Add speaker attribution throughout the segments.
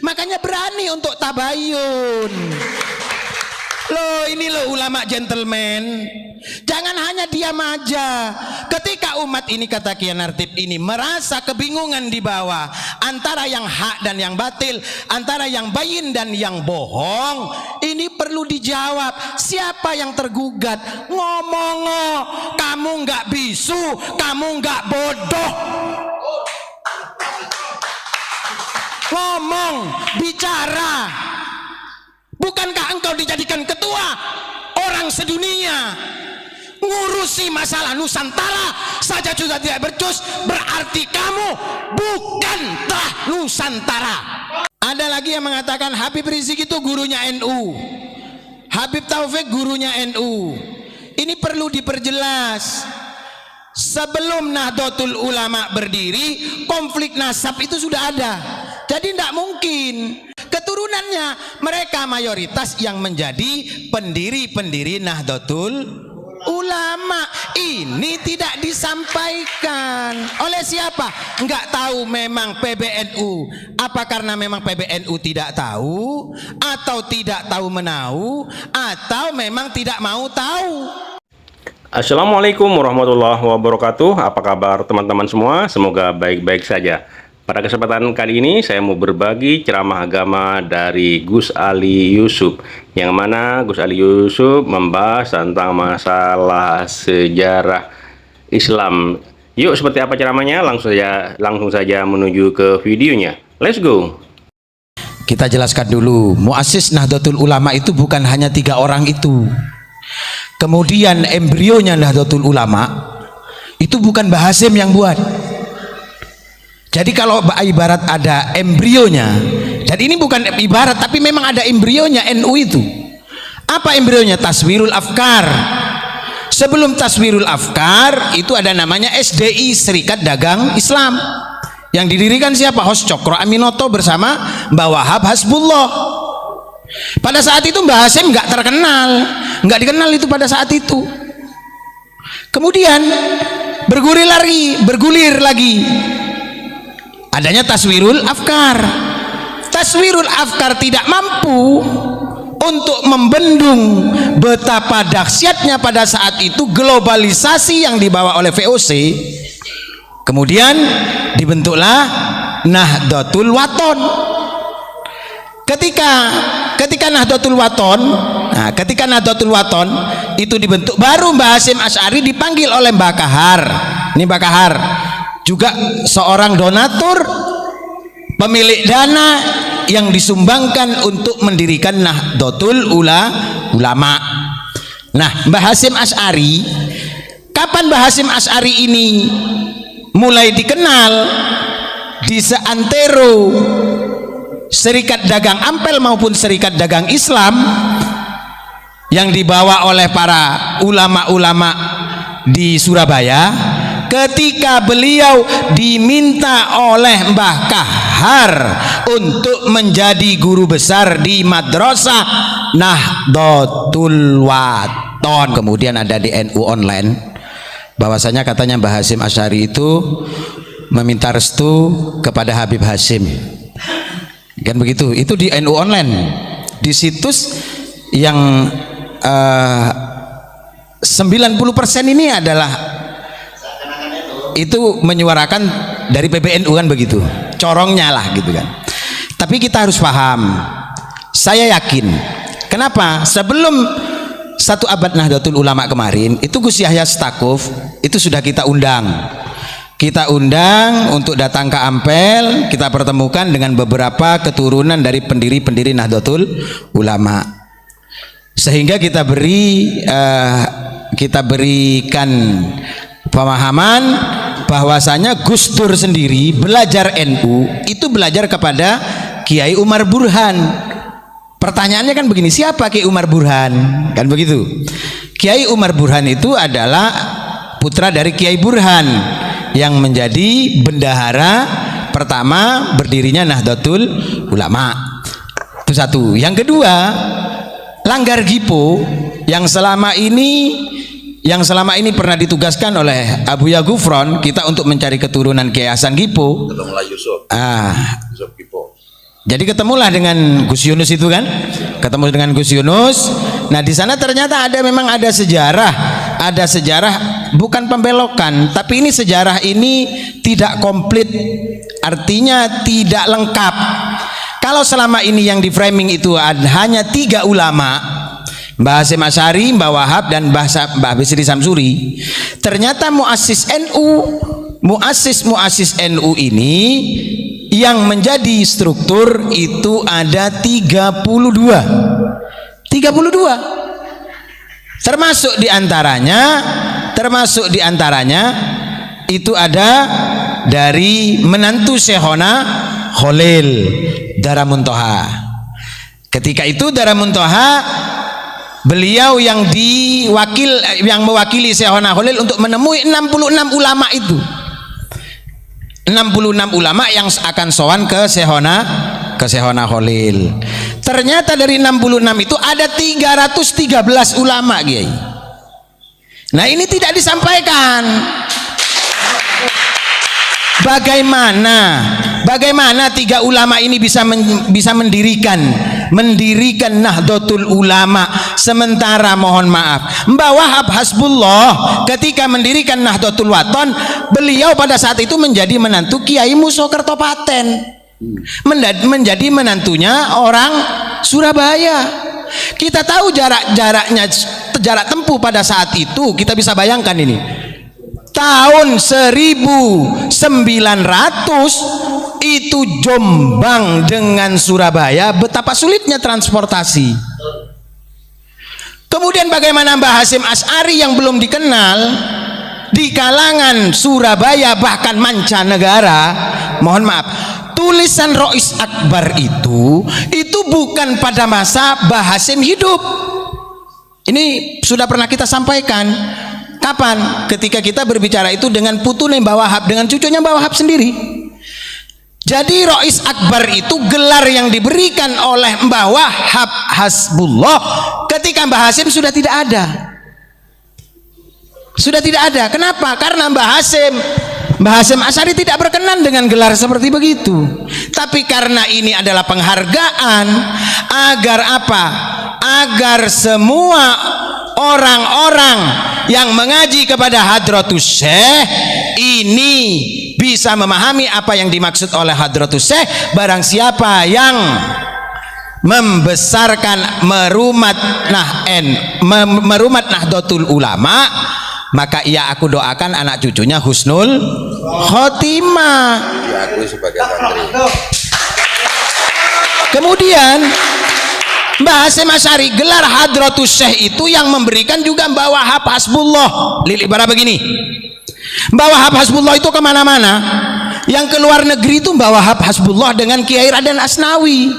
Speaker 1: makanya berani untuk tabayun. Loh, ini loh ulama gentleman. Jangan hanya diam aja. Ketika umat ini, kata Kiai Nartib ini, merasa kebingungan di bawah antara yang hak dan yang batil, antara yang bayin dan yang bohong, ini perlu dijawab. Siapa yang tergugat? Ngomong, kamu nggak bisu, kamu nggak bodoh. Ngomong, bicara. Bukankah engkau dijadikan ketua orang sedunia, ngurusi masalah Nusantara saja sudah tidak becus, berarti kamu bukanlah Nusantara. Ada lagi yang mengatakan Habib Rizik itu gurunya NU, Habib Taufik gurunya NU. Ini perlu diperjelas. Sebelum Nahdlatul Ulama berdiri, konflik nasab itu sudah ada. Jadi tidak mungkin keturunannya mereka mayoritas yang menjadi pendiri-pendiri Nahdlatul Ulama. Ini tidak disampaikan oleh siapa? Enggak tahu memang PBNU. Apa karena memang PBNU tidak tahu, atau tidak tahu menahu, atau memang tidak mau tahu?
Speaker 2: Assalamualaikum warahmatullahi wabarakatuh. Apa kabar teman-teman semua? Semoga baik-baik saja. Pada kesempatan kali ini saya mau berbagi ceramah agama dari Gus Ali Yusuf, yang mana Gus Ali Yusuf membahas tentang masalah sejarah Islam. Yuk, seperti apa ceramahnya? Langsung saja menuju ke videonya. Let's go.
Speaker 1: Kita jelaskan dulu, muassis Nahdlatul Ulama itu bukan hanya 3 orang itu. Kemudian embrionya Nahdlatul Ulama itu bukan Mbah Hasyim yang buat. Jadi kalau ibarat ada embrionya, dan ini bukan ibarat tapi memang ada embrionya NU itu. Apa embrionya? Taswirul Afkar. Sebelum Taswirul Afkar itu ada namanya SDI, Serikat Dagang Islam, yang didirikan siapa? Hos Cokro Aminoto bersama Mbah Wahab Hasbullah. Pada saat itu Mbah Hasyim nggak terkenal, nggak dikenal itu pada saat itu. Kemudian bergulir lagi adanya Taswirul Afkar. Taswirul Afkar tidak mampu untuk membendung betapa dahsyatnya pada saat itu globalisasi yang dibawa oleh VOC. Kemudian dibentuklah Nahdlatul Wathon. Ketika Nahdlatul Wathon, ketika Nahdlatul Wathon itu dibentuk, baru Mbah Hasyim Asy'ari dipanggil oleh Mbah Kahar. Ini Mbah Kahar juga seorang donatur, pemilik dana yang disumbangkan untuk mendirikan Nahdlatul Ulama. Nah, Mbah Hasyim Asy'ari, kapan Mbah Hasyim Asy'ari ini mulai dikenal? Di seantero Serikat Dagang Ampel maupun Serikat Dagang Islam yang dibawa oleh para ulama-ulama di Surabaya, ketika beliau diminta oleh Mbah Kahar untuk menjadi guru besar di Madrasah Nahdlatul Wathon. Kemudian ada di NU Online bahwasanya katanya Mbah Hasyim Asy'ari itu meminta restu kepada Habib Hasyim, kan begitu. Itu di NU Online, di situs yang 90% ini adalah itu menyuarakan dari PBNU, kan begitu, corongnya lah gitu kan. Tapi kita harus paham, saya yakin, kenapa sebelum 1 abad Nahdlatul Ulama kemarin itu Gus Yahya Stakuf itu sudah kita undang untuk datang ke Ampel, kita pertemukan dengan beberapa keturunan dari pendiri-pendiri Nahdlatul Ulama, sehingga kita berikan pemahaman bahwasanya Gus Dur sendiri belajar NU itu belajar kepada Kiai Umar Burhan. Pertanyaannya kan begini, siapa Kiai Umar Burhan? Kan begitu. Kiai Umar Burhan itu adalah putra dari Kiai Burhan yang menjadi bendahara pertama berdirinya Nahdlatul Ulama. Itu satu. Yang kedua, Langgar Gipo yang selama ini pernah ditugaskan oleh Abu Ya Gufron kita untuk mencari keturunan Kiai Hasan Gipo.
Speaker 3: Yusuf Gipo.
Speaker 1: Jadi ketemulah dengan Gus Yunus itu kan, ketemu dengan Gus Yunus. Nah di sana ternyata memang ada sejarah bukan pembelokan, tapi ini sejarah ini tidak komplit, artinya tidak lengkap. Kalau selama ini yang di framing itu hanya 3 ulama, Mbah Hasyim Asy'ari, Mbah Wahab dan Mbah Bisri Samsuri, ternyata muassis NU ini yang menjadi struktur itu ada 32. Termasuk diantaranya itu ada dari menantu Syekhona Khalil Daramuntoha. Ketika itu Daramuntoha beliau yang mewakili Syekhona Khalil untuk menemui 66 ulama itu. 66 ulama yang akan sowan ke Syekhona Khalil. Ternyata dari 66 itu ada 313 ulama, Kiai. Nah, ini tidak disampaikan. Bagaimana 3 ulama ini bisa mendirikan Nahdlatul Ulama, sementara mohon maaf Mbah Wahab Hasbullah ketika mendirikan Nahdlatul Wathon, beliau pada saat itu menjadi menantu Kiai Muso Kertopaten, menjadi menantunya orang Surabaya. Kita tahu jarak tempuh pada saat itu, kita bisa bayangkan ini tahun 1900 itu Jombang dengan Surabaya betapa sulitnya transportasi. Kemudian bagaimana Mbah Hasyim Asy'ari yang belum dikenal di kalangan Surabaya bahkan mancanegara, mohon maaf, tulisan Rois Akbar itu bukan pada masa Mbah Hasyim hidup. Ini sudah pernah kita sampaikan. Kapan? Ketika kita berbicara itu dengan putune Mbah Wahab, dengan cucunya Mbah Wahab sendiri. Jadi Rois Akbar itu gelar yang diberikan oleh Mbah Wahab Hasbullah ketika Mbah Hasyim sudah tidak ada. Kenapa? Karena Mbah Hasyim Asy'ari tidak berkenan dengan gelar seperti begitu. Tapi karena ini adalah penghargaan agar apa? Agar semua orang-orang yang mengaji kepada Hadratus Syekh ini bisa memahami apa yang dimaksud oleh Hadratus Syekh. Barang siapa yang membesarkan merumat Nahdlatul Ulama, maka aku doakan anak cucunya husnul khotimah.
Speaker 3: Diakui sebagai santri.
Speaker 1: Kemudian Mbah Hasyim Asy'ari, gelar Hadratus Syekh itu yang memberikan juga Mbah Wahab Hasbullah. Ibarat begini, Mbah Wahab Hasbullah itu kemana-mana, yang ke luar negeri itu Mbah Wahab Hasbullah dengan Kiai Raden Asnawi.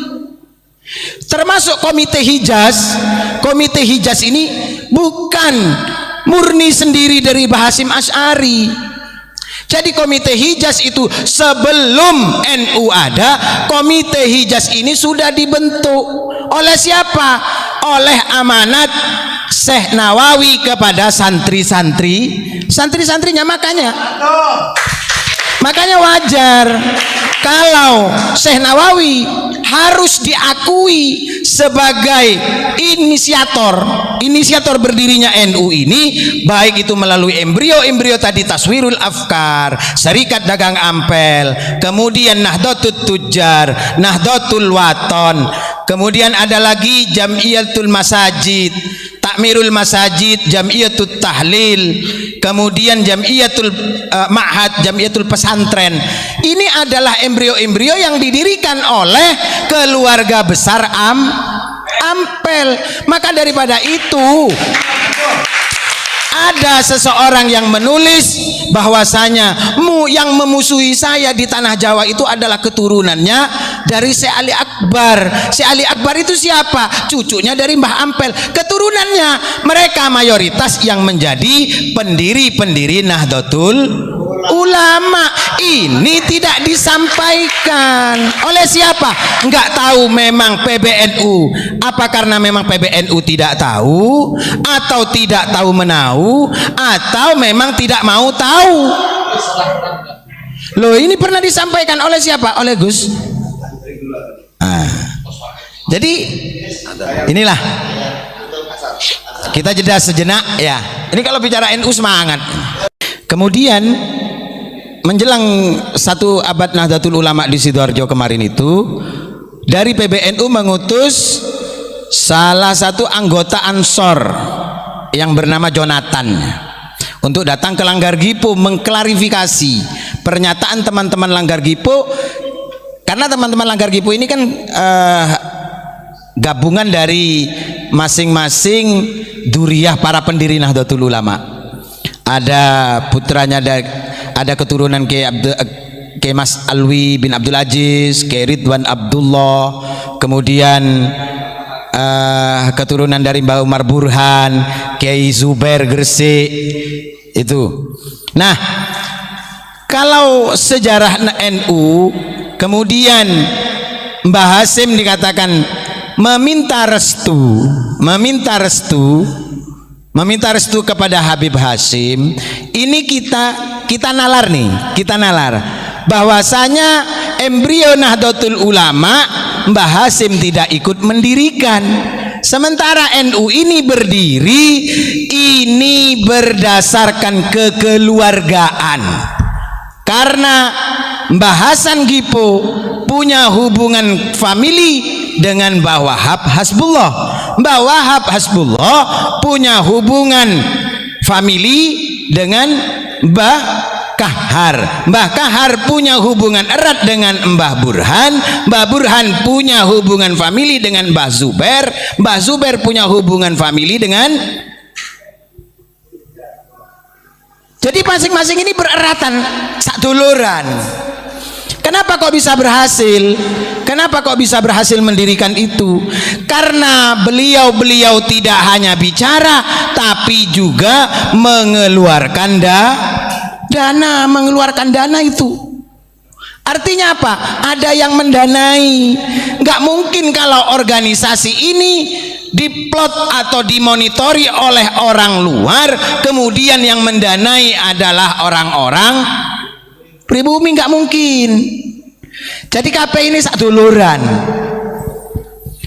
Speaker 1: Termasuk Komite Hijaz. Komite Hijaz ini bukan murni sendiri dari Mbah Hasyim Asy'ari. Jadi Komite Hijaz itu sebelum NU ada, Komite Hijaz ini sudah dibentuk oleh siapa? Oleh amanat Syekh Nawawi kepada santri-santrinya. Makanya wajar kalau Syekh Nawawi harus diakui sebagai inisiator berdirinya NU ini, baik itu melalui embrio tadi Taswirul Afkar, Serikat Dagang Ampel, kemudian Nahdlatul Tujjar, Nahdlatul Wathon, kemudian ada lagi Jamiyatul Masajid, Takmirul Masajid, Jamiyatul Tahlil, kemudian Jamiyatul Ma'had, Jamiyatul Pesantren. Ini adalah embrio-embrio yang didirikan oleh keluarga besar Ampel. Maka daripada itu ada seseorang yang menulis bahwasanya yang memusuhi saya di tanah Jawa itu adalah keturunannya dari Syekh Ali Akbar. Syekh Ali Akbar itu siapa? Cucunya dari Mbah Ampel. Keturunannya mereka mayoritas yang menjadi pendiri-pendiri Nahdlatul Ulama. Ini tidak disampaikan oleh siapa? Enggak tahu memang PBNU. Apa karena memang PBNU tidak tahu, atau tidak tahu menahu, atau memang tidak mau tahu? Loh, ini pernah disampaikan oleh siapa? Oleh Gus Jadi inilah kita jeda sejenak ya. Ini kalau bicara NU semangat. Kemudian menjelang 1 abad Nahdlatul Ulama di Sidoarjo kemarin itu, dari PBNU mengutus salah satu anggota Ansor yang bernama Jonathan untuk datang ke Langgar Gipo mengklarifikasi pernyataan teman-teman Langgar Gipo, karena teman-teman Langgar Gipo ini kan gabungan dari masing-masing duriyah para pendiri Nahdlatul Ulama. Ada putranya, ada keturunan Kiai Mas Alwi bin Abdul Aziz, Kiai Ridwan Abdullah, kemudian keturunan dari Mbah Umar Burhan, Kiai Zubair Gresik itu. Nah, kalau sejarah NU, kemudian Mbah Hasim dikatakan meminta restu kepada Habib Hasim. Ini kita nalar bahwasanya embrio Nahdlatul Ulama Mbah Hasim tidak ikut mendirikan, sementara NU ini berdiri ini berdasarkan kekeluargaan, karena Mbah Hasan Gipo punya hubungan famili dengan Mbah Wahab Hasbullah. Mbah Wahab Hasbullah punya hubungan famili dengan Mbah Kahar. Mbah Kahar punya hubungan erat dengan Mbah Burhan. Mbah Burhan punya hubungan famili dengan Mbah Zubair. Mbah Zubair punya hubungan famili dengan, jadi masing-masing ini bereratan saduluran. Kenapa kok bisa berhasil? Kenapa kok bisa berhasil mendirikan itu? Karena beliau tidak hanya bicara, tapi juga mengeluarkan dana itu. Artinya apa? Ada yang mendanai. Nggak mungkin kalau organisasi ini diplot atau dimonitori oleh orang luar, kemudian yang mendanai adalah orang-orang pribumi, nggak mungkin. Jadi KP ini saduluran.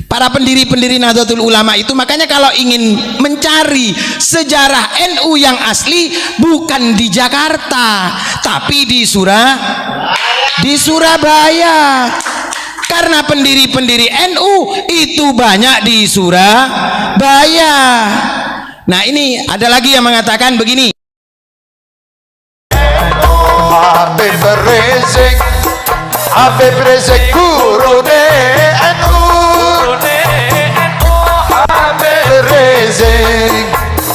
Speaker 1: Para pendiri-pendiri Nahdlatul Ulama itu, makanya kalau ingin mencari sejarah NU yang asli bukan di Jakarta, tapi di Surabaya. Karena pendiri-pendiri NU itu banyak di Surabaya. Nah, ini ada lagi yang mengatakan begini.
Speaker 4: Habib Rizik guru NU,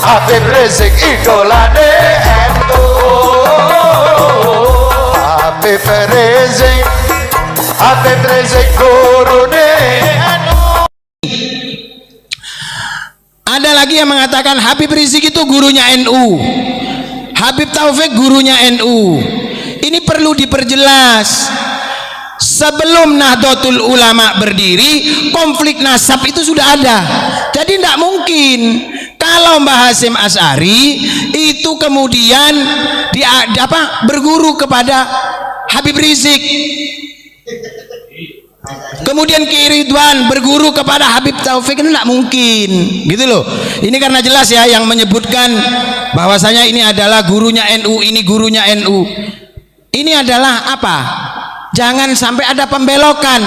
Speaker 4: Habib Rizik idola NU, Habib Rizik guru NU.
Speaker 1: Ada lagi yang mengatakan Habib Rizik itu gurunya NU, Habib Taufik gurunya NU. Ini perlu diperjelas. Sebelum Nahdlatul Ulama berdiri, konflik nasab itu sudah ada. Jadi tidak mungkin kalau Mbah Hasim Asy'ari itu kemudian berguru kepada Habib Rizik, kemudian Kiai Ridwan berguru kepada Habib Taufik, itu tidak mungkin, gitu loh. Ini karena jelas ya yang menyebutkan bahwasanya ini adalah gurunya NU, ini gurunya NU. Ini adalah apa? Jangan sampai ada pembelokan.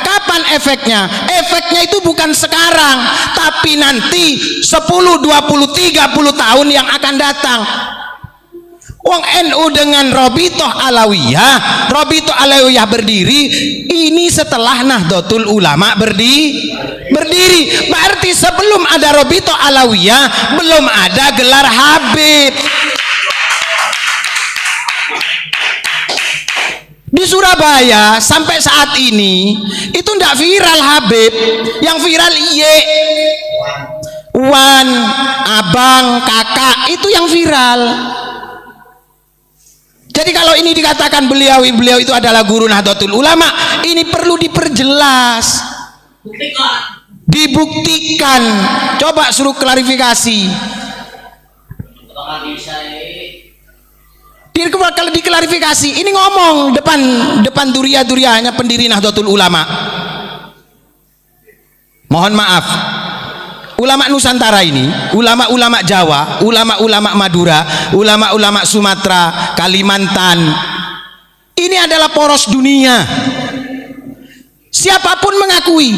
Speaker 1: Kapan efeknya? Efeknya itu bukan sekarang, tapi nanti 10, 20, 30 tahun yang akan datang. Wong NU dengan Robitoh Alawiyah berdiri ini setelah Nahdlatul Ulama berdiri. Berarti sebelum ada Robitoh Alawiyah belum ada gelar Habib. Di Surabaya sampai saat ini itu tidak viral Habib, yang viral iye, wan, abang, kakak, itu yang viral. Jadi kalau ini dikatakan beliau itu adalah guru Nahdlatul Ulama, ini perlu diperjelas, dibuktikan. Coba suruh klarifikasi. Kalau diklarifikasi, ini ngomong depan duriyahnya pendiri Nahdlatul Ulama. Mohon maaf, ulama Nusantara ini, ulama-ulama Jawa, ulama-ulama Madura, ulama-ulama Sumatera, Kalimantan, ini adalah poros dunia. Siapapun mengakui,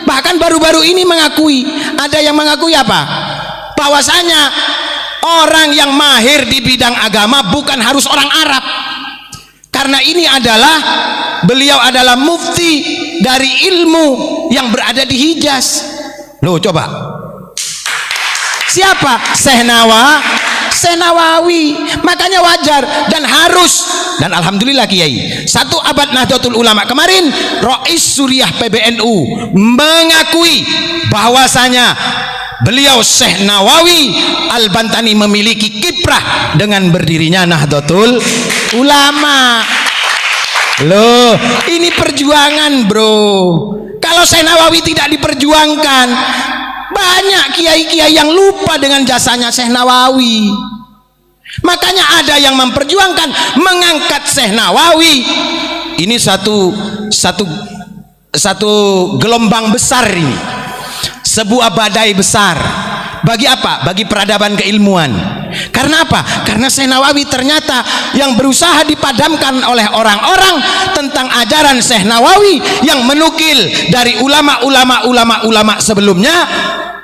Speaker 1: bahkan baru-baru ini mengakui, ada yang mengakui apa? Bahwasanya orang yang mahir di bidang agama bukan harus orang Arab. Karena ini adalah, beliau adalah mufti dari ilmu yang berada di Hijaz. Loh, coba. Siapa? Syekh Nawawi. Makanya wajar dan harus, dan alhamdulillah Kiai, 1 abad Nahdlatul Ulama kemarin, Rais Suriah PBNU mengakui bahwasanya beliau Syekh Nawawi Al-Bantani memiliki kiprah dengan berdirinya Nahdlatul Ulama. Loh, ini perjuangan, bro. Kalau Syekh Nawawi tidak diperjuangkan, banyak kiai-kiai yang lupa dengan jasanya Syekh Nawawi. Makanya ada yang memperjuangkan mengangkat Syekh Nawawi. Ini satu gelombang besar ini, sebuah badai besar. Bagi apa? Bagi peradaban keilmuan. Karena apa? Karena Syekh Nawawi ternyata yang berusaha dipadamkan oleh orang-orang tentang ajaran Syekh Nawawi yang menukil dari ulama-ulama sebelumnya,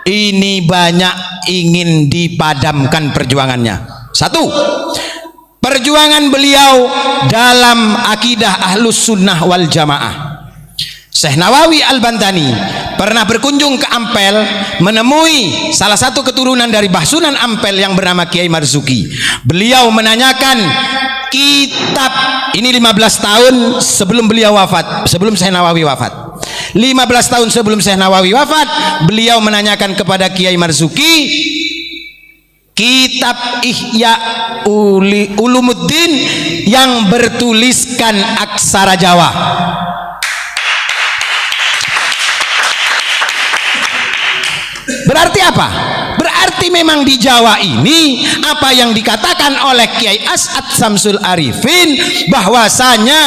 Speaker 1: ini banyak ingin dipadamkan perjuangannya. 1, perjuangan beliau dalam akidah Ahlus Sunnah wal Jamaah. Syekh Nawawi Al-Bantani pernah berkunjung ke Ampel, menemui salah satu keturunan dari Bahsunan Ampel yang bernama Kiai Marzuki. Beliau menanyakan kitab ini 15 tahun sebelum beliau wafat, sebelum Syekh Nawawi wafat. 15 tahun sebelum Syekh Nawawi wafat, beliau menanyakan kepada Kiai Marzuki kitab Ihya Ulumuddin yang bertuliskan aksara Jawa. Berarti apa? Berarti memang di Jawa ini apa yang dikatakan oleh Kiai As'ad Samsul Arifin, bahwasanya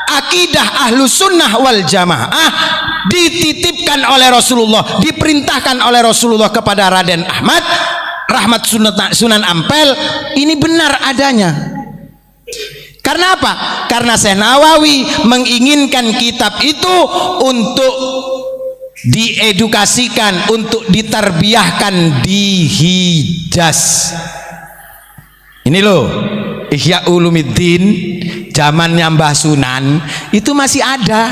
Speaker 1: akidah Ahlus Sunnah wal Jamaah dititipkan oleh Rasulullah, diperintahkan oleh Rasulullah kepada Raden Ahmad Rahmat Sunan Ampel, ini benar adanya. Karena apa? Karena Syekh Nawawi menginginkan kitab itu untuk diedukasikan, untuk ditarbiyahkan di Hijaz. Ini loh, Ihya Ulumuddin zamannya Mbah Sunan itu masih ada.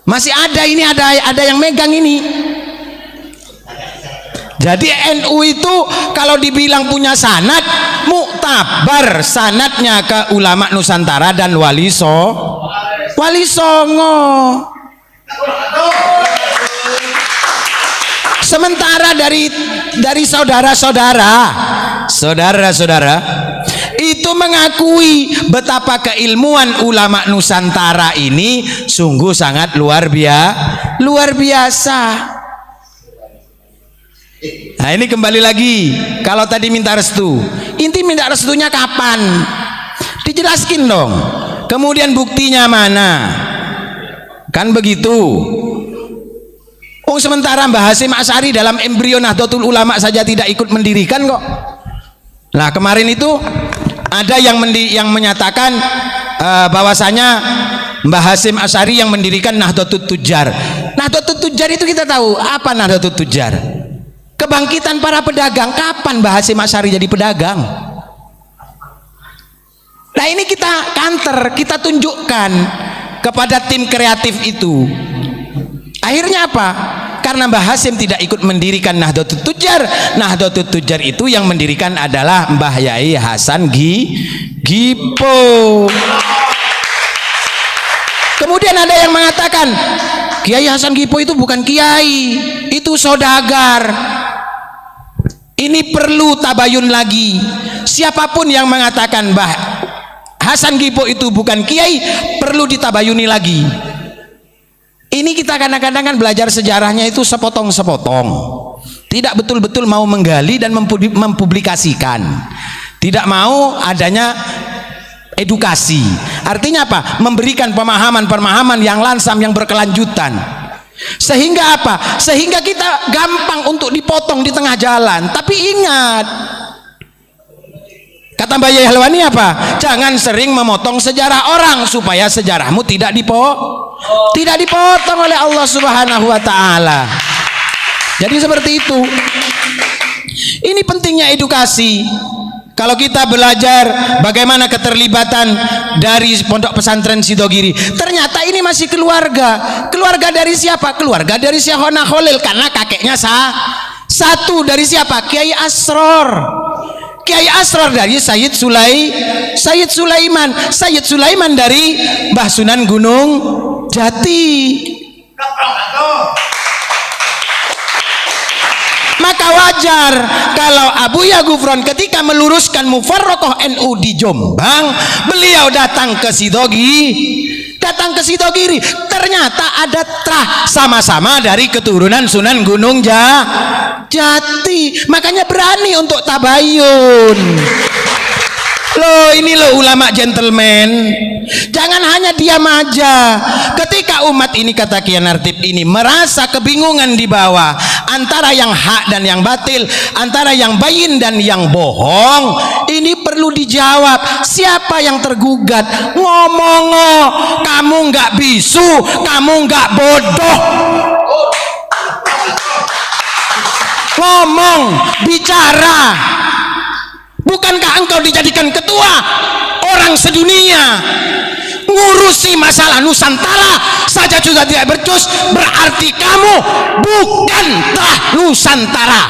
Speaker 1: Masih ada, ini ada yang megang ini. Jadi NU itu kalau dibilang punya sanad, muktabar sanadnya ke ulama Nusantara dan Wali Songo. Sementara dari saudara-saudara itu mengakui betapa keilmuan ulama Nusantara ini sungguh sangat luar biasa. Nah, ini kembali lagi, kalau tadi minta restu, inti minta restunya kapan? Dijelaskin dong. Kemudian buktinya mana? Kan begitu. Oh, sementara Mbah Hasyim Asy'ari dalam embrio Nahdlatul Ulama saja tidak ikut mendirikan kok. Nah, kemarin itu ada yang menyatakan bahwasanya Mbah Hasyim Asy'ari yang mendirikan Nahdlatul Tujjar. Nahdlatul Tujjar itu kita tahu apa Nahdlatul Tujjar? Kebangkitan para pedagang. Kapan Mbah Hasyim Asy'ari jadi pedagang? Nah, ini kita counter, kita tunjukkan kepada tim kreatif itu. Akhirnya apa? Karena Mbah Hasyim tidak ikut mendirikan Nahdlatul Tujjar. Nahdlatul Tujjar itu yang mendirikan adalah Mbah Yai Hasan Gipo. Kemudian ada yang mengatakan Kiai Hasan Gipo itu bukan kiai, itu saudagar. Ini perlu tabayun lagi. Siapapun yang mengatakan Mbah Hasan Gipo itu bukan kiai, perlu ditabayuni lagi. Ini kita kadang-kadang kan belajar sejarahnya itu sepotong-sepotong, tidak betul-betul mau menggali dan mempublikasikan, tidak mau adanya edukasi. Artinya apa? Memberikan pemahaman-pemahaman yang lansam, yang berkelanjutan. Sehingga apa? Sehingga kita gampang untuk dipotong di tengah jalan. Tapi ingat, kata Mbak Yai Halwani apa? Jangan sering memotong sejarah orang supaya sejarahmu tidak dipotong oleh Allah Subhanahu wa taala. Jadi seperti itu. Ini pentingnya edukasi. Kalau kita belajar bagaimana keterlibatan dari pondok pesantren Sidogiri, ternyata ini masih keluarga. Keluarga dari siapa? Keluarga dari Syekhona Khalil, karena kakeknya satu. Dari siapa? Kiai Asror. Kiai Asror dari Sayyid Sulaiman. Sayyid Sulaiman dari Mbah Sunan Gunung Jati. Maka wajar kalau Abuya Gufron ketika meluruskan mufarraqah NU di Jombang, beliau datang ke Sidogiri. Ternyata ada sama-sama dari keturunan Sunan Gunung Jati. Makanya berani untuk tabayun. Loh, ini loh ulama gentleman. Jangan hanya diam aja. Ketika umat ini, kata Kiai Nartib ini, merasa kebingungan di bawah antara yang hak dan yang batil, antara yang bayin dan yang bohong, ini perlu dijawab. Siapa yang tergugat? Ngomong, kamu nggak bisu, kamu nggak bodoh. Ngomong, bicara. Bukankah engkau dijadikan ketua orang sedunia? Ngurusi masalah Nusantara saja juga tidak becus, berarti kamu bukanlah Nusantara.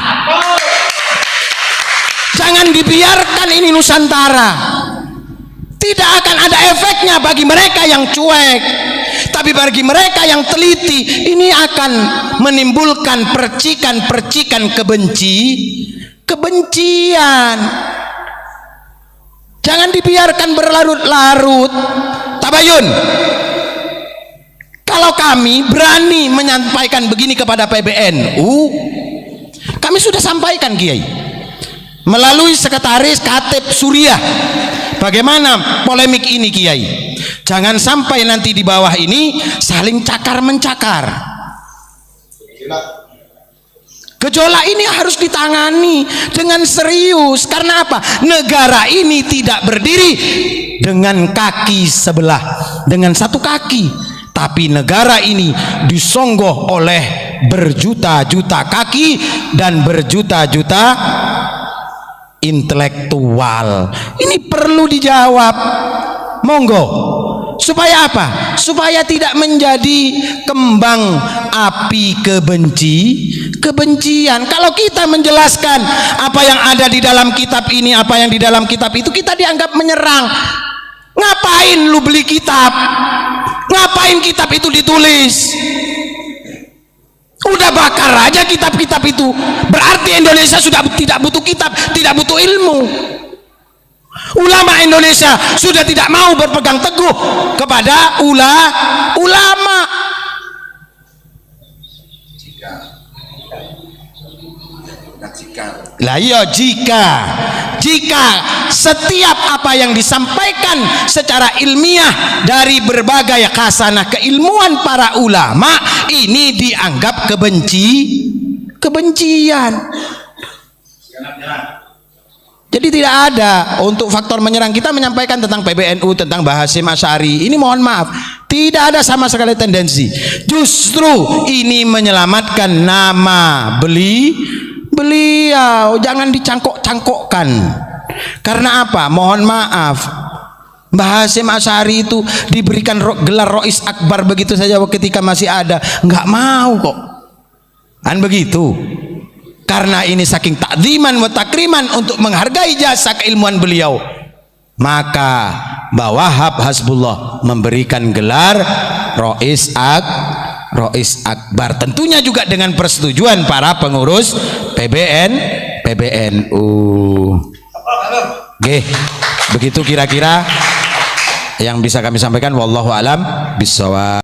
Speaker 1: Jangan dibiarkan ini Nusantara. Tidak akan ada efeknya bagi mereka yang cuek, tapi bagi mereka yang teliti, ini akan menimbulkan percikan-percikan kebencian. Jangan dibiarkan berlarut-larut. Tabayun. Kalau kami berani menyampaikan begini kepada PBNU, kami sudah sampaikan, Kiai, melalui sekretaris Katib Suriah. Bagaimana polemik ini, Kiai? Jangan sampai nanti di bawah ini saling cakar-mencakar. Gejolak ini harus ditangani dengan serius. Karena apa? Negara ini tidak berdiri dengan kaki sebelah, dengan satu kaki, tapi negara ini disonggoh oleh berjuta-juta kaki dan berjuta-juta intelektual. Ini perlu dijawab. Monggo. Supaya apa? Supaya tidak menjadi kembang api kebencian. Kalau kita menjelaskan apa yang ada di dalam kitab ini, apa yang di dalam kitab itu, kita dianggap menyerang. Ngapain lu beli kitab? Ngapain kitab itu ditulis? Udah bakar aja kitab-kitab itu. Berarti Indonesia sudah tidak butuh kitab, tidak butuh ilmu. Ulama Indonesia sudah tidak mau berpegang teguh kepada ulama. Lah iya, jika setiap apa yang disampaikan secara ilmiah dari berbagai khasanah keilmuan para ulama ini dianggap kebencian. Jadi tidak ada untuk faktor menyerang. Kita menyampaikan tentang PBNU, tentang Mbah Hasyim Asy'ari. Ini mohon maaf, tidak ada sama sekali tendensi. Justru ini menyelamatkan nama beliau. Jangan dicangkok-cangkokkan. Karena apa? Mohon maaf, Mbah Hasyim Asy'ari itu diberikan gelar Rois Akbar begitu saja ketika masih ada. Nggak mau kok. Kan begitu. Karena ini saking takziman wa takriman untuk menghargai jasa keilmuan beliau, maka Mbah Wahab Hasbullah memberikan gelar Rois Akbar, tentunya juga dengan persetujuan para pengurus PBNU. Oke, begitu kira-kira yang bisa kami sampaikan. Wallahu alam bissawab.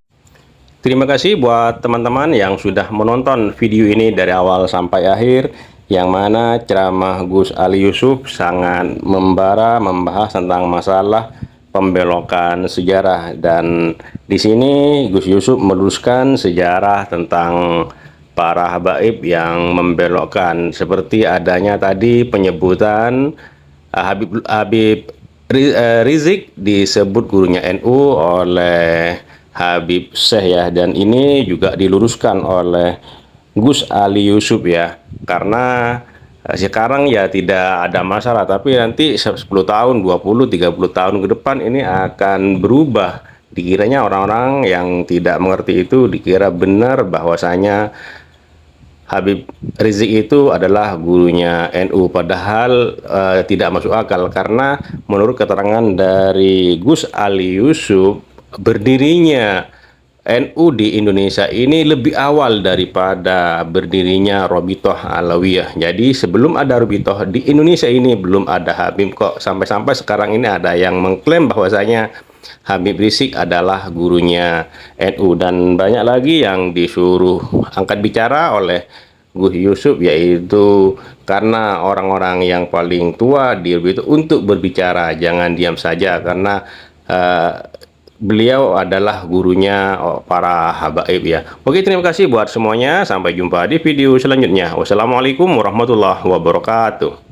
Speaker 2: Terima kasih buat teman-teman yang sudah menonton video ini dari awal sampai akhir, yang mana ceramah Gus Ali Yusuf sangat membara membahas tentang masalah pembelokan sejarah, dan di sini Gus Yusuf meluruskan sejarah tentang para habaib yang membelokkan, seperti adanya tadi penyebutan Habib Rizik disebut gurunya NU oleh Habib Syekh ya, dan ini juga diluruskan oleh Gus Ali Yusuf ya, karena sekarang ya tidak ada masalah, tapi nanti 10 tahun, 20, 30 tahun ke depan ini akan berubah. Dikiranya orang-orang yang tidak mengerti itu dikira benar bahwasanya Habib Rizik itu adalah gurunya NU, padahal tidak masuk akal, karena menurut keterangan dari Gus Ali Yusuf, berdirinya NU di Indonesia ini lebih awal daripada berdirinya Robitoh Alawiyah. Jadi sebelum ada Robitoh di Indonesia ini belum ada Habib, kok sampai-sampai sekarang ini ada yang mengklaim bahwasanya Habib Rizik adalah gurunya NU, dan banyak lagi yang disuruh angkat bicara oleh Gus Yusuf, yaitu karena orang-orang yang paling tua di itu untuk berbicara, jangan diam saja, karena beliau adalah gurunya para habaib ya. Oke, terima kasih buat semuanya, sampai jumpa di video selanjutnya. Wassalamualaikum warahmatullahi wabarakatuh.